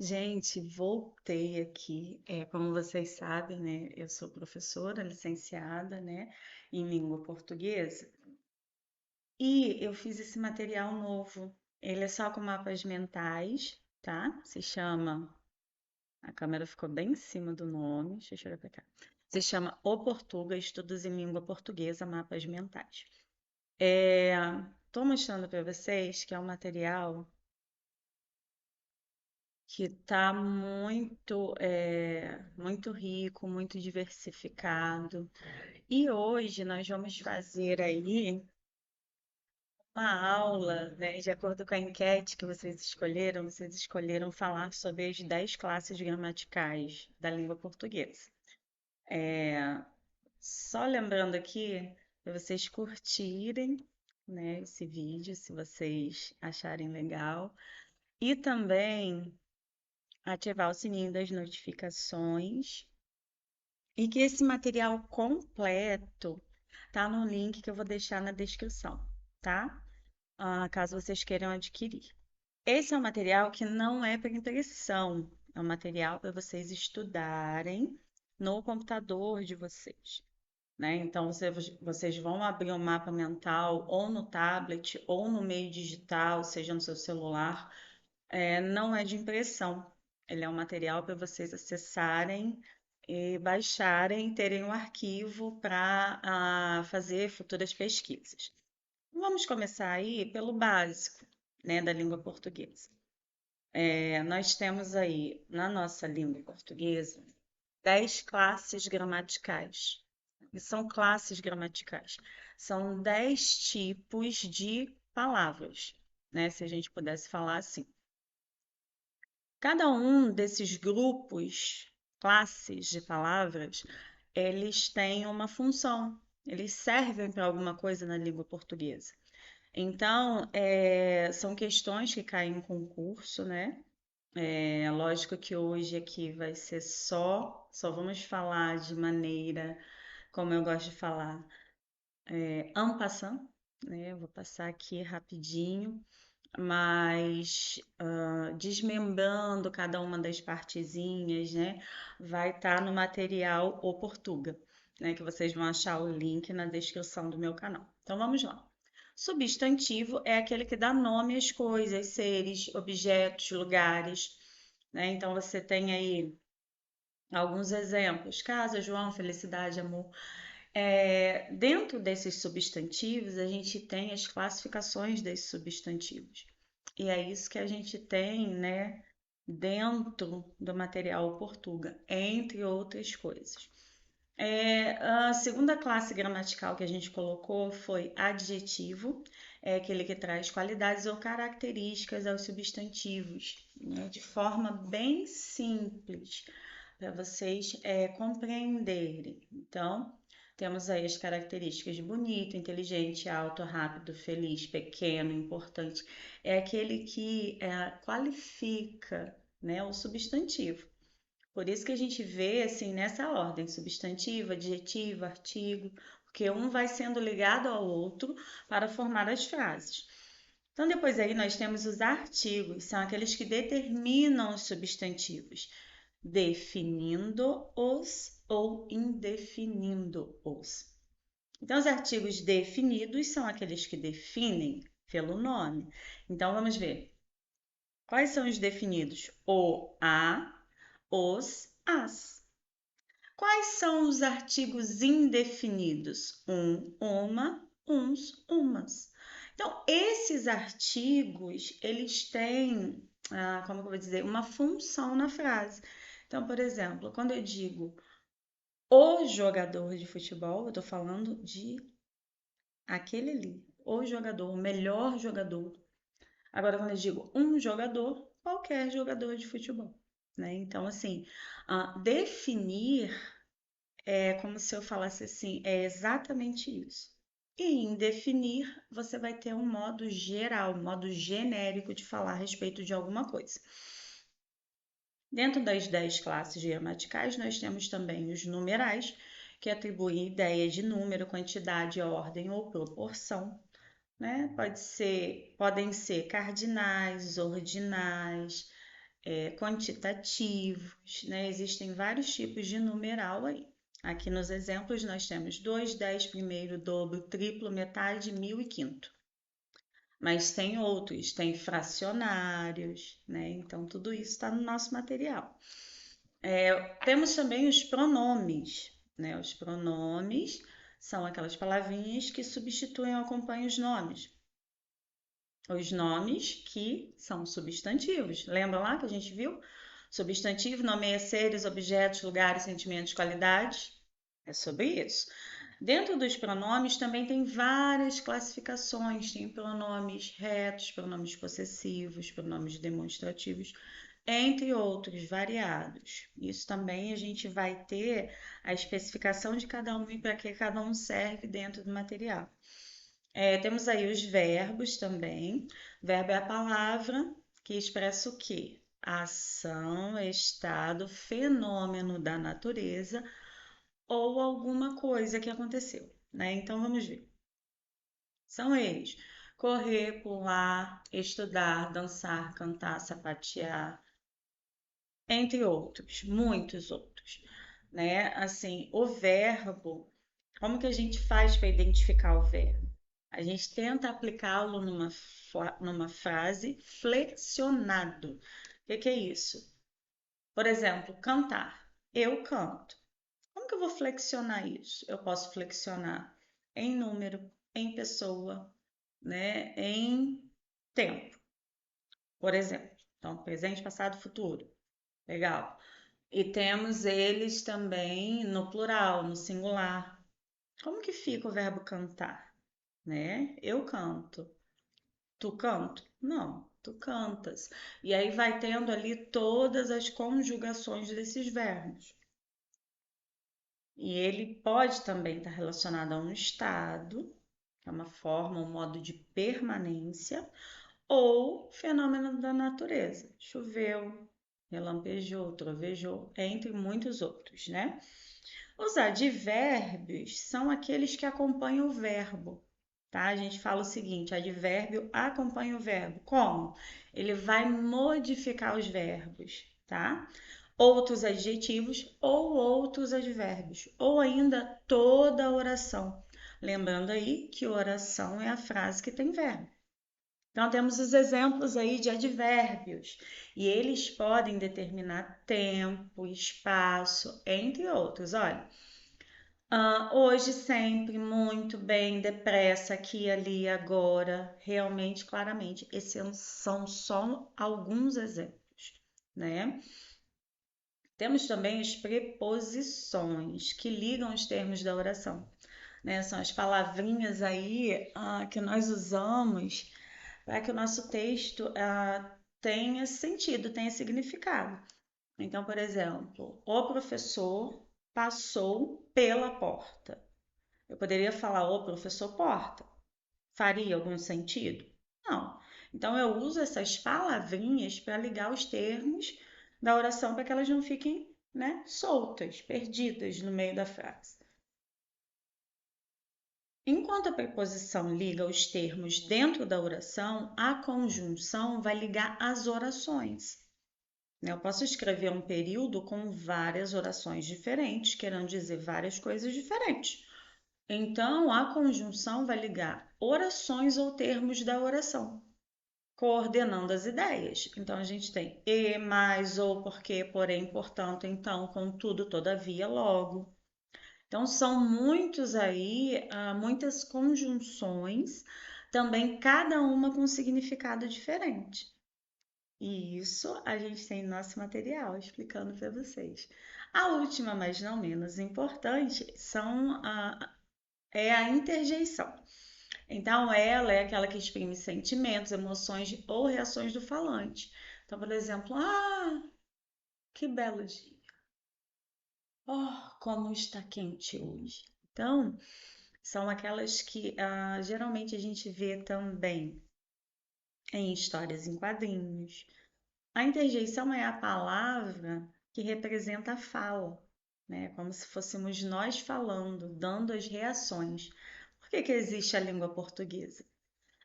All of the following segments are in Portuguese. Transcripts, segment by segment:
Gente, voltei aqui. Como vocês sabem, né? Eu sou professora licenciada, né, em língua portuguesa. E eu fiz esse material novo. Ele é só com mapas mentais, tá? Se chama. A câmera ficou bem em cima do nome. Deixa eu olhar pra cá. Se chama O Portuga, Estudos em Língua Portuguesa, Mapas Mentais. É, Tô mostrando para vocês que é um material que está muito rico, muito diversificado. E hoje nós vamos fazer aí uma aula, né, de acordo com a enquete que vocês escolheram falar sobre as 10 classes gramaticais da língua portuguesa. É, Só lembrando aqui para vocês curtirem, né, esse vídeo, se vocês acharem legal, e também ativar o sininho das notificações e que esse material completo tá no link que eu vou deixar na descrição, tá? Caso vocês queiram adquirir. Esse é um material que não é para impressão, é um material para vocês estudarem no computador de vocês, né? Então, vocês vão abrir um mapa mental ou no tablet ou no meio digital, seja no seu celular, não é de impressão. Ele é um material para vocês acessarem e baixarem, terem um arquivo para fazer futuras pesquisas. Vamos começar aí pelo básico, né, da língua portuguesa. Nós temos aí, na nossa língua portuguesa, 10 classes gramaticais. E são classes gramaticais. São 10 tipos de palavras, né, se a gente pudesse falar assim. Cada um desses grupos, classes de palavras, eles têm uma função, eles servem para alguma coisa na língua portuguesa. Então, são questões que caem em concurso, né? Lógico que hoje aqui vai ser só vamos falar de maneira, como eu gosto de falar, en passant, né? Eu vou passar aqui rapidinho, mas desmembrando cada uma das partezinhas, né? Vai estar no material O Portuga, né? Que vocês vão achar o link na descrição do meu canal. Então vamos lá. Substantivo é aquele que dá nome às coisas, seres, objetos, lugares, né? Então você tem aí alguns exemplos: casa, João, felicidade, amor. Dentro desses substantivos, a gente tem as classificações desses substantivos. E é isso que a gente tem, né, dentro do material Portuga, entre outras coisas. A segunda classe gramatical que a gente colocou foi adjetivo, é aquele que traz qualidades ou características aos substantivos, né, de forma bem simples, para vocês compreenderem. Então, temos aí as características de bonito, inteligente, alto, rápido, feliz, pequeno, importante. É aquele que qualifica, né, o substantivo. Por isso que a gente vê assim nessa ordem: substantivo, adjetivo, artigo, porque um vai sendo ligado ao outro para formar as frases. Então, depois aí nós temos os artigos, são aqueles que determinam os substantivos, definindo-os ou indefinindo-os. Então, os artigos definidos são aqueles que definem pelo nome. Então, vamos ver. Quais são os definidos? O, a, os, as. Quais são os artigos indefinidos? Uma, uns, umas. Então, esses artigos, eles têm, como eu vou dizer, uma função na frase. Então, por exemplo, quando eu digo o jogador de futebol, eu estou falando de aquele ali, o jogador, o melhor jogador. Agora, quando eu digo um jogador, qualquer jogador de futebol, né? Então, assim, definir é como se eu falasse assim, é exatamente isso. E em definir, você vai ter um modo geral, um modo genérico de falar a respeito de alguma coisa. Dentro das 10 classes gramaticais, nós temos também os numerais, que atribuem ideia de número, quantidade, ordem ou proporção, né? Podem ser cardinais, ordinais, quantitativos, né? Existem vários tipos de numeral aí. Aqui nos exemplos nós temos 2, 10, primeiro, dobro, triplo, metade, mil e quinto. Mas tem outros, tem fracionários, né? Então tudo isso está no nosso material. Temos também os pronomes, né? Os pronomes são aquelas palavrinhas que substituem ou acompanham os nomes. Os nomes que são substantivos. Lembra lá que a gente viu? Substantivo nomeia seres, objetos, lugares, sentimentos, qualidades. É sobre isso. Dentro dos pronomes também tem várias classificações. Tem pronomes retos, pronomes possessivos, pronomes demonstrativos, entre outros variados. Isso também a gente vai ter a especificação de cada um e para que cada um serve dentro do material. Temos aí os verbos também. Verbo é a palavra que expressa o quê? Ação, estado, fenômeno da natureza ou alguma coisa que aconteceu, né? Então vamos ver. São eles: correr, pular, estudar, dançar, cantar, sapatear, entre outros, muitos outros, né? Assim, o verbo, como que a gente faz para identificar o verbo? A gente tenta aplicá-lo numa frase flexionado. O que é isso? Por exemplo, cantar. Eu canto. Como que eu vou flexionar isso? Eu posso flexionar em número, em pessoa, né? Em tempo, por exemplo. Então, presente, passado, futuro. Legal. E temos eles também no plural, no singular. Como que fica o verbo cantar, né? Eu canto. Tu canto? Não, tu cantas. E aí vai tendo ali todas as conjugações desses verbos. E ele pode também estar relacionado a um estado, que é uma forma, um modo de permanência, ou fenômeno da natureza. Choveu, relampejou, trovejou, entre muitos outros, né? Os advérbios são aqueles que acompanham o verbo, tá? A gente fala o seguinte: advérbio acompanha o verbo. Como? Ele vai modificar os verbos, tá? Outros adjetivos ou outros advérbios, ou ainda toda a oração. Lembrando aí que oração é a frase que tem verbo. Então, temos os exemplos aí de advérbios, e eles podem determinar tempo, espaço, entre outros. Olha, hoje, sempre, muito, bem, depressa, aqui, ali, agora, realmente, claramente. Esses são só alguns exemplos, né? Temos também as preposições que ligam os termos da oração, né? São as palavrinhas aí que nós usamos para que o nosso texto tenha sentido, tenha significado. Então, por exemplo, o professor passou pela porta. Eu poderia falar o professor porta. Faria algum sentido? Não. Então, eu uso essas palavrinhas para ligar os termos da oração para que elas não fiquem, né, soltas, perdidas no meio da frase. Enquanto a preposição liga os termos dentro da oração, a conjunção vai ligar as orações. Eu posso escrever um período com várias orações diferentes, querendo dizer várias coisas diferentes. Então, a conjunção vai ligar orações ou termos da oração, coordenando as ideias. Então, a gente tem e, mais, ou, porque, porém, portanto, então, contudo, todavia, logo. Então, são muitos aí, muitas conjunções, também cada uma com significado diferente. E isso a gente tem no nosso material explicando para vocês. A última, mas não menos importante, é a interjeição. Então, ela é aquela que exprime sentimentos, emoções ou reações do falante. Então, por exemplo, que belo dia. Oh, como está quente hoje. Então, são aquelas que geralmente a gente vê também em histórias em quadrinhos. A interjeição é a palavra que representa a fala, né? Como se fôssemos nós falando, dando as reações. Por que existe a língua portuguesa?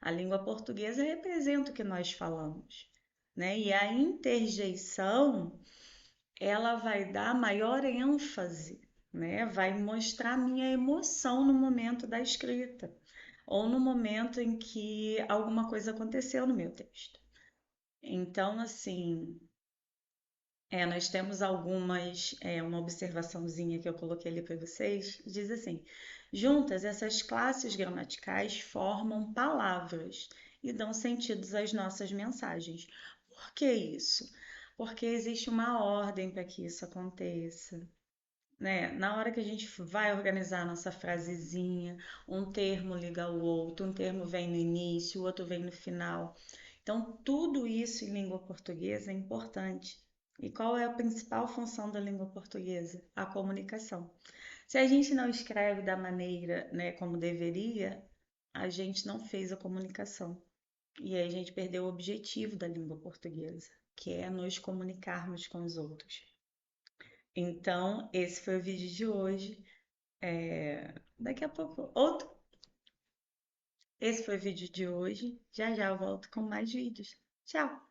A língua portuguesa representa o que nós falamos, né? E a interjeição, ela vai dar maior ênfase, né? Vai mostrar minha emoção no momento da escrita ou no momento em que alguma coisa aconteceu no meu texto. Então, assim, nós temos uma observaçãozinha que eu coloquei ali para vocês, diz assim: juntas, essas classes gramaticais formam palavras e dão sentidos às nossas mensagens. Por que isso? Porque existe uma ordem para que isso aconteça, né? Na hora que a gente vai organizar a nossa frasezinha, um termo liga ao outro, um termo vem no início, o outro vem no final. Então, tudo isso em língua portuguesa é importante. E qual é a principal função da língua portuguesa? A comunicação. Se a gente não escreve da maneira, né, como deveria, a gente não fez a comunicação. E aí a gente perdeu o objetivo da língua portuguesa, que é nos comunicarmos com os outros. Então, esse foi o vídeo de hoje. Daqui a pouco, outro. Esse foi o vídeo de hoje. Já já eu volto com mais vídeos. Tchau!